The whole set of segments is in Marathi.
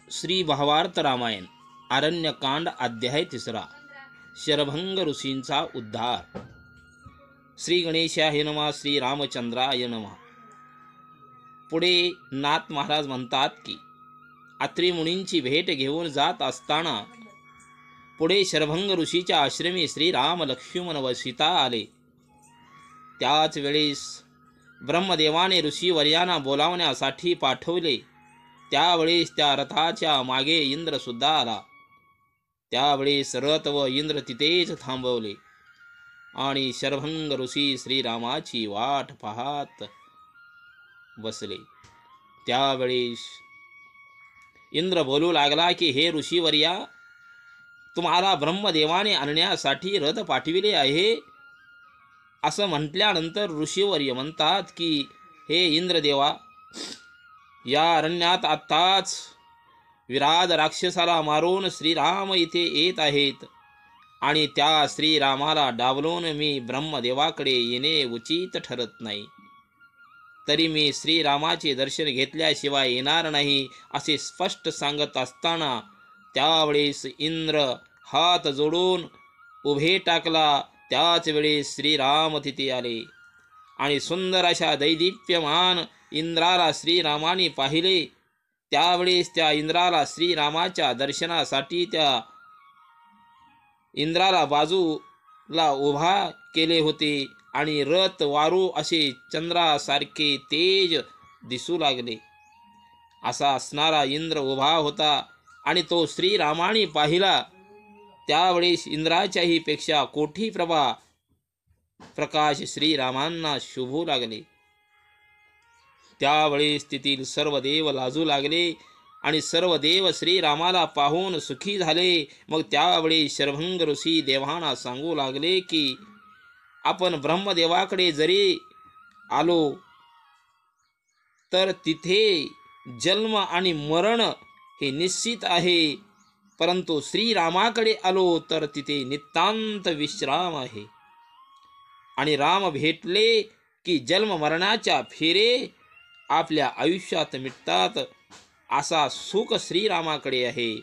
श्री भावार्थ रामायण आरण्यकांड अध्याय 3 शरभंग ऋषींचा उद्धार। श्री गणेशाय नमः। श्री रामचंद्राय नमः। पुढे नाथ महाराज म्हणतात की अत्रि मुनींची भेट घेऊन जात असताना पुढे शरभंग ऋषीच्या आश्रमी श्री राम लक्ष्मण व सीता आले। त्याच वेळेस ब्रह्मदेवाने ऋषीवर्यांना बोलावण्यासाठी पाठवले। त्यावेळेस त्या रथाच्या मागे इंद्र सुद्धा आला। त्यावेळेस रथ व इंद्र तिथेच थांबवले आणि शरभंग ऋषी श्रीरामाची वाट पाहत बसले। त्यावेळेस इंद्र बोलू लागला की हे ऋषीवर्या, तुम्हाला ब्रह्मदेवाने आणण्यासाठी रथ पाठविले आहे। असं म्हटल्यानंतर ऋषीवर्य म्हणतात की हे इंद्रदेवा, या अरण्यात आत्ताच विराज राक्षसाला मारून श्रीराम इथे येत आहेत आणि त्या श्रीरामाला डावलून मी ब्रह्मदेवाकडे येणे उचित ठरत नाही। तरी मी श्रीरामाचे दर्शन घेतल्याशिवाय येणार नाही असे स्पष्ट सांगत असताना त्यावेळेस इंद्र हात जोडून उभे टाकला। त्याच वेळेस श्रीराम तिथे आले आणि सुंदर अशा दैदिप्यमान इंद्राला श्रीरामाने पाहिले। त्यावेळेस त्या इंद्राला श्रीरामाच्या दर्शनासाठी त्या इंद्राला बाजूला उभा केले होते आणि रथ वारू असे चंद्रासारखे तेज दिसू लागले। असा असणारा इंद्र उभा होता आणि तो श्रीरामाने पाहिला। त्यावेळेस इंद्राच्याही पेक्षा कोटी प्रकाश श्रीरामांना शोभू लागले। त्यावेळेस तेथील सर्व देव लाजू लागले आणि सर्व देव श्रीरामाला पाहून सुखी झाले। मग त्यावेळेस शरभंग ऋषी देवांना सांगू लागले की आपण ब्रह्मदेवाकडे जरी आलो तर तिथे जन्म आणि मरण हे निश्चित आहे, परंतु श्रीरामाकडे आलो तर तिथे नितांत विश्राम आहे। आणि राम भेटले की जन्म मरणाच्या फेरे आपल्या आयुष्यात मिटतात असा सुख श्रीरामाकडे आहे।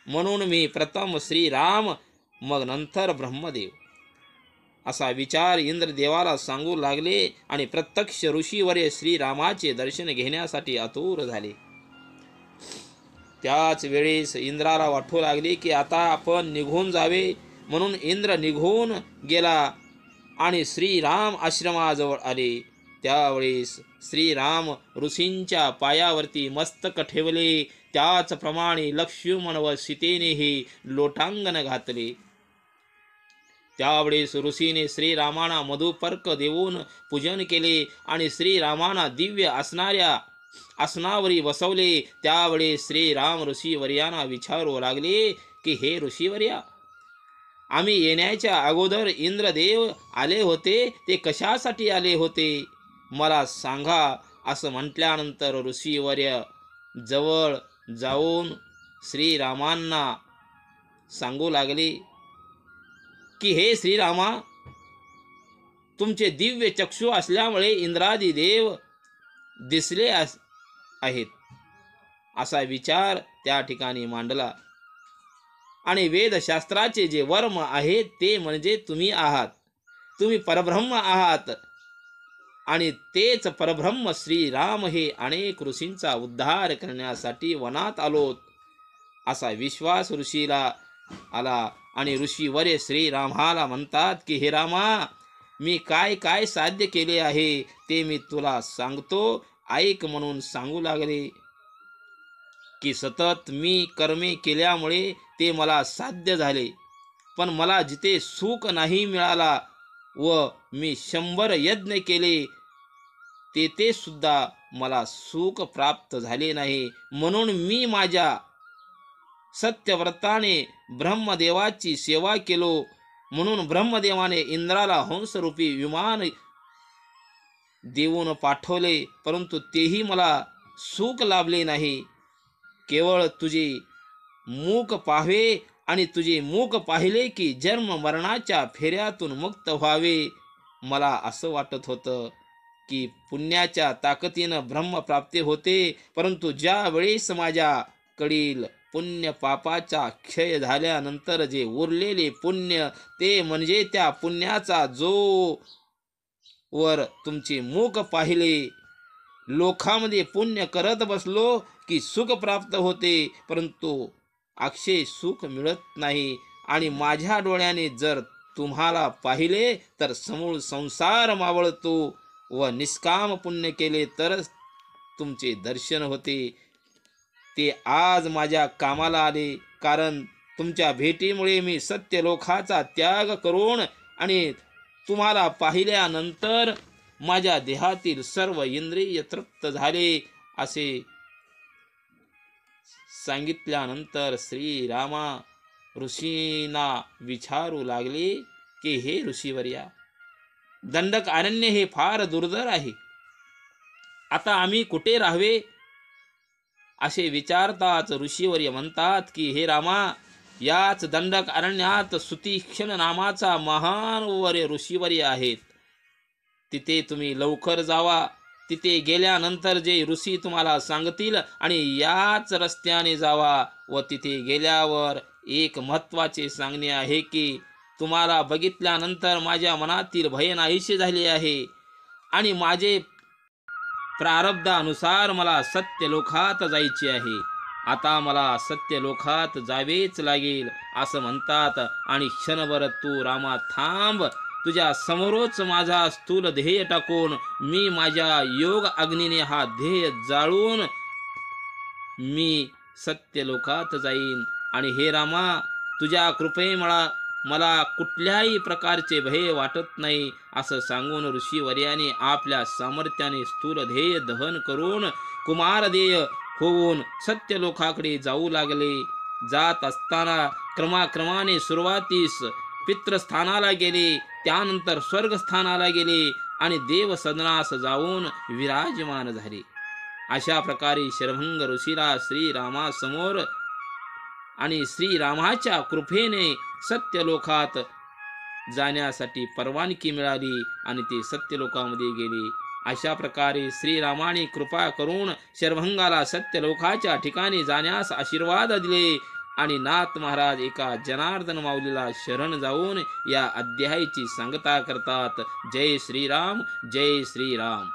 म्हणून मी प्रथम श्रीराम मग नंतर ब्रह्मदेव असा विचार इंद्रदेवाला सांगू लागले आणि प्रत्यक्ष ऋषीवर्य श्रीरामाचे दर्शन घेण्यासाठी आतुर झाले। त्याच वेळेस इंद्राला वाटू लागले की आता आपण निघून जावे, म्हणून इंद्र निघून गेला आणि श्रीराम आश्रमाजवळ आले। त्यावेळेस श्रीराम ऋषींच्या पायावरती मस्तक ठेवले। त्याचप्रमाणे लक्ष्मण व सीतेनेही लोटांगण घातले। त्यावेळेस ऋषीने श्रीरामांना मधुपर्क देऊन पूजन केले आणि श्रीरामांना दिव्य असणाऱ्या आसनावरी बसवले। त्यावेळेस श्रीराम ऋषीवर्यांना विचारू लागले की हे ऋषीवर्या, आम्ही येण्याच्या अगोदर इंद्रदेव आले होते, ते कशासाठी आले होते मला सांगा। असं म्हटल्यानंतर ऋषीवर्य जवळ जाऊन श्रीरामांना सांगू लागले की हे श्रीरामा, तुमचे दिव्य चक्षु असल्यामुळे इंद्रादी देव दिसले आहेत असा विचार त्या ठिकाणी मांडला आणि वेदशास्त्राचे जे वर्म आहे ते म्हणजे तुम्ही आहात, तुम्ही परब्रह्म आहात आणि तेच परब्रह्म श्रीराम हे अनेक ऋषींचा उद्धार करण्यासाठी वनात आलोत असा विश्वास ऋषीला आला। आणि ऋषीवर्य श्रीरामाला म्हणतात की हे रामा, मी काय काय साध्य केले आहे ते मी तुला सांगतो, ऐक। म्हणून सांगू लागले की सतत मी कर्मे केल्यामुळे ते मला साध्य झाले, पण मला जिथे सुख नाही मिळाला व मी 100 यज्ञ केले तेथे सुद्धा मला सुख प्राप्त झाले नाही। म्हणून मी माझ्या सत्यव्रताने ब्रह्मदेवाची सेवा केलो। म्हणून ब्रह्मदेवाने इंद्राला हंसरूपी विमान देऊन पाठवले, परंतु तेही मला सुख लाभले नाही। केवळ तुझे मुख पाहावे आणि तुझे मुख पाहिले की जन्म मरणाच्या फेऱ्यातून मुक्त व्हावे। मला असं वाटत होतं की पुण्याच्या ताकदीनं ब्रह्मप्राप्ती होते, परंतु ज्या वेळेस माझ्या कडील पुण्य पापाचा क्षय झाल्यानंतर जे उरलेले पुण्य ते म्हणजे त्या पुण्याचा जो वर तुमचे मुख पाहिले, लोकांमध्ये पुण्य करत बसलो की सुख प्राप्त होते, परंतु अक्षय सुख मिळत नाही. आणि माझ्या डोळ्याने जर तुम्हाला पाहिले तर समूळ संसार मावळतो व निष्काम पुण्य केले तरच तुमचे दर्शन होते. ते आज माझ्या कामाला आले, कारण तुमच्या भेटीमुळे मी सत्यलोकाचा त्याग करून आणि तुम्हाला पाहिल्यानंतर माझ्या देहातील सर्व इंद्रिय तृप्त झाले. असे सांगितल्यानंतर श्रीरामा ऋषींना विचारू लागले की हे ऋषीवर्या, दंडक अरण्य हे फार दुर्धर आहे, आता आम्ही कुठे राहावे असे विचारताच ऋषीवर्य म्हणतात की हे रामा, याच दंडक अरण्यात सुतीक्षण नामाचा महान ऋषीवर्य आहेत. तिथे तुम्ही लवकर जावा. तिथे गेल्यानंतर जे ऋषी तुम्हाला सांगतील आणि याच रस्त्याने जावा. व तिथे गेल्यावर एक महत्वाचे सांगणे आहे की तुम्हाला बघितल्यानंतर माझ्या मनातील भय नाहीसे झाले आहे आणि माझे प्रारब्धानुसार मला सत्यलोकात जायचे आहे. आता मला सत्यलोकात जावेच लागेल असं म्हणतात. आणि क्षणभर तू रामा थांब, तुझ्या समोरच माझा स्थूल ध्येय टाकून मी माझ्या योग अग्नीने हा ध्येय जाळून मी सत्यलोकात जाईन. आणि हे रामा, तुझ्या कृपेमुळे मला कुठल्याही प्रकारचे भय वाटत नाही असं सांगून ऋषीवर्याने आपल्या सामर्थ्याने स्थूल ध्येय दहन करून कुमारदेय होऊन सत्यलोकाकडे जाऊ लागले. जात असताना क्रमाक्रमाने सुरुवातीस पितृस्थानाला गेले, त्यानंतर स्वर्गस्थानाला गेले आणि देवसदनास जाऊन विराजमान झाले. अशा प्रकारे शरभंग ऋषीला श्रीरामासमोर आणि श्रीरामाच्या कृपेने सत्यलोकात जाण्यासाठी परवानगी मिळाली आणि ते सत्यलोकामध्ये गेले. अशा प्रकारे श्रीरामाने कृपा करून शरभंगाला सत्यलोकाच्या ठिकाणी जाण्यास आशीर्वाद दिले. आणि नाथ महाराज एका जनार्दन माऊलीला शरण जाऊन या अध्यायाची सांगता करतात. जय श्रीराम, जय श्रीराम.